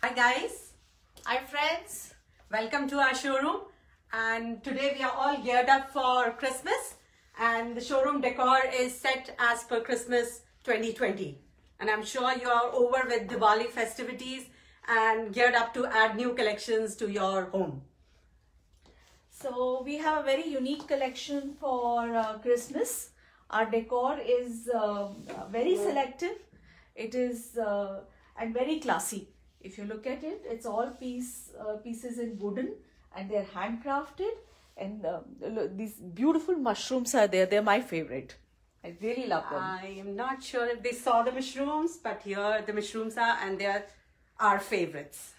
Hi guys, hi friends, welcome to our showroom, and today we are all geared up for Christmas, and the showroom decor is set as per Christmas 2020, and I'm sure you are over with Diwali festivities and geared up to add new collections to your home. So we have a very unique collection for Christmas. Our decor is very selective. It is and very classy. If you look at it, it's all pieces in wooden, and they're handcrafted. And look, these beautiful mushrooms are there. They're my favorite. I really love them. I am not sure if they saw the mushrooms, but here the mushrooms are, and they are our favorites.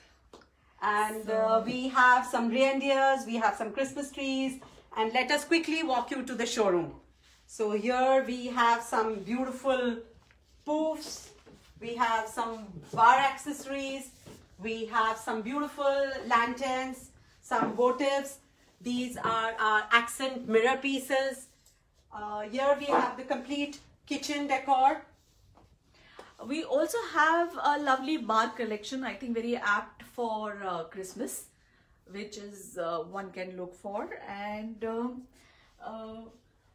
And we have some reindeers, we have some Christmas trees, and let us quickly walk you to the showroom. So here we have some beautiful poofs, we have some bar accessories, we have some beautiful lanterns, some votives. These are our accent mirror pieces. Here we have the complete kitchen decor. We also have a lovely bar collection, I think very apt for Christmas, which is one can look for. And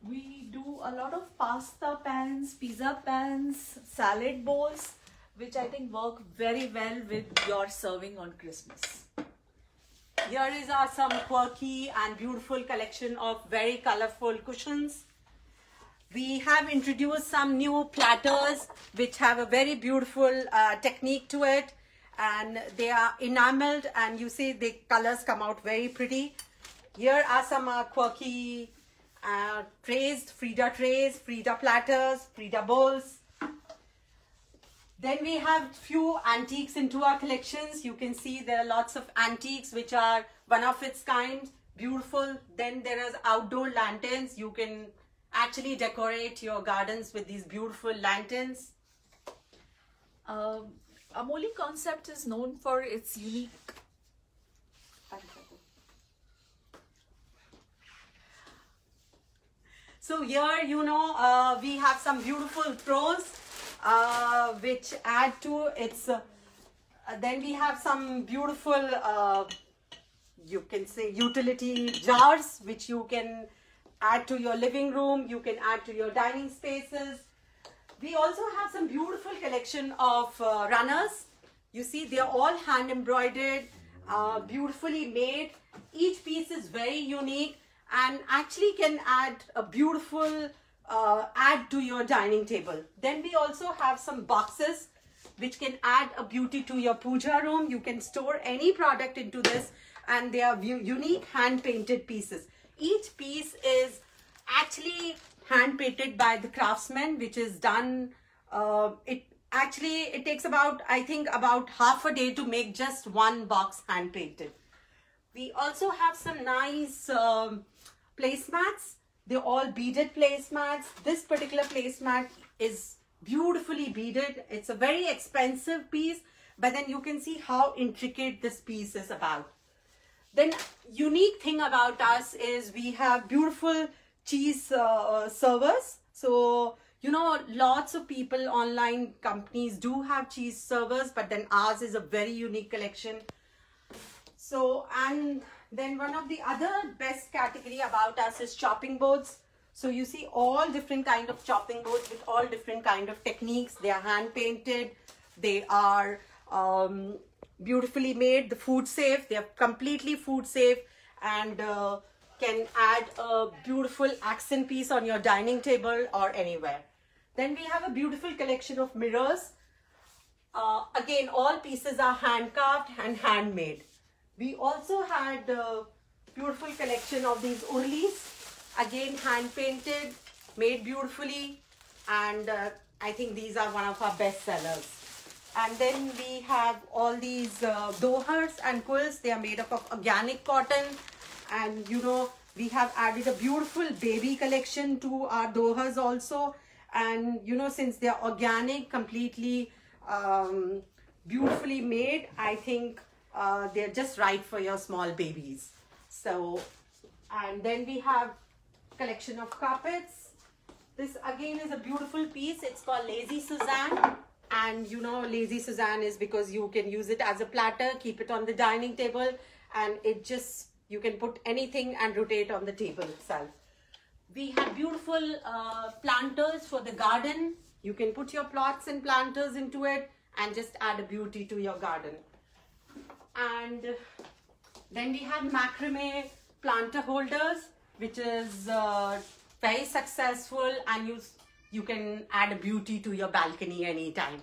we do a lot of pasta pans, pizza pans, salad bowls, which I think work very well with your serving on Christmas. Here is our some quirky and beautiful collection of very colorful cushions. We have introduced some new platters which have a very beautiful technique to it, and they are enameled, and you see the colors come out very pretty. Here are some quirky trays, Frida trays, Frida platters, Frida bowls. Then we have few antiques into our collections. You can see there are lots of antiques which are one of its kind, beautiful. Then there is outdoor lanterns. You can actually decorate your gardens with these beautiful lanterns. Amoli Concept is known for its unique So here, you know, we have some beautiful throws which add to its, then we have some beautiful, you can say utility jars which you can add to your living room, you can add to your dining spaces. We also have some beautiful collection of runners. You see, they are all hand embroidered, beautifully made. Each piece is very unique and actually can add a beautiful add to your dining table. Then we also have some boxes which can add a beauty to your puja room. You can store any product into this, and they are unique hand painted pieces. Each piece is actually hand painted by the craftsman, which is done, it takes about, I think, about half a day to make just one box hand painted. We also have some nice placemats. They're all beaded placemats. This particular placemat is beautifully beaded. It's a very expensive piece, but then you can see how intricate this piece is about. Then unique thing about us is we have beautiful cheese servers. So, you know, lots of people, online companies do have cheese servers, but then ours is a very unique collection. So, and then one of the other best category about us is chopping boards. So you see all different kind of chopping boards with all different kind of techniques. They are hand painted. They are beautifully made. The food safe. They are completely food safe, and can add a beautiful accent piece on your dining table or anywhere. Then we have a beautiful collection of mirrors. Again, all pieces are hand carved and handmade. We also had a beautiful collection of these urlis, again hand painted, made beautifully, and I think these are one of our best sellers. And then we have all these dohas and quills. They are made up of organic cotton, and you know, we have added a beautiful baby collection to our dohas also. And you know, since they are organic, completely beautifully made, I think they're just right for your small babies. So, and then we have collection of carpets. This again is a beautiful piece. It's called Lazy Suzanne. And you know, Lazy Suzanne is because you can use it as a platter, keep it on the dining table, and it just, you can put anything and rotate on the table itself. We have beautiful planters for the garden. You can put your plots and planters into it and just add a beauty to your garden. And then we have macrame planter holders, which is very successful, and you can add a beauty to your balcony anytime.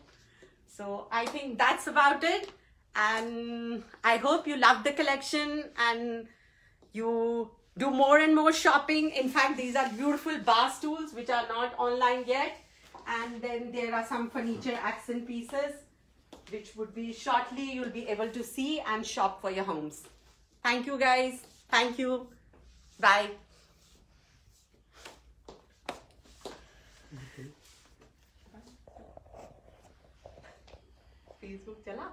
So I think that's about it, and I hope you love the collection and you do more and more shopping. In fact, these are beautiful bar stools which are not online yet, and then there are some furniture accent pieces which would be shortly you'll be able to see and shop for your homes. Thank you guys. Thank you. Bye. Facebook चला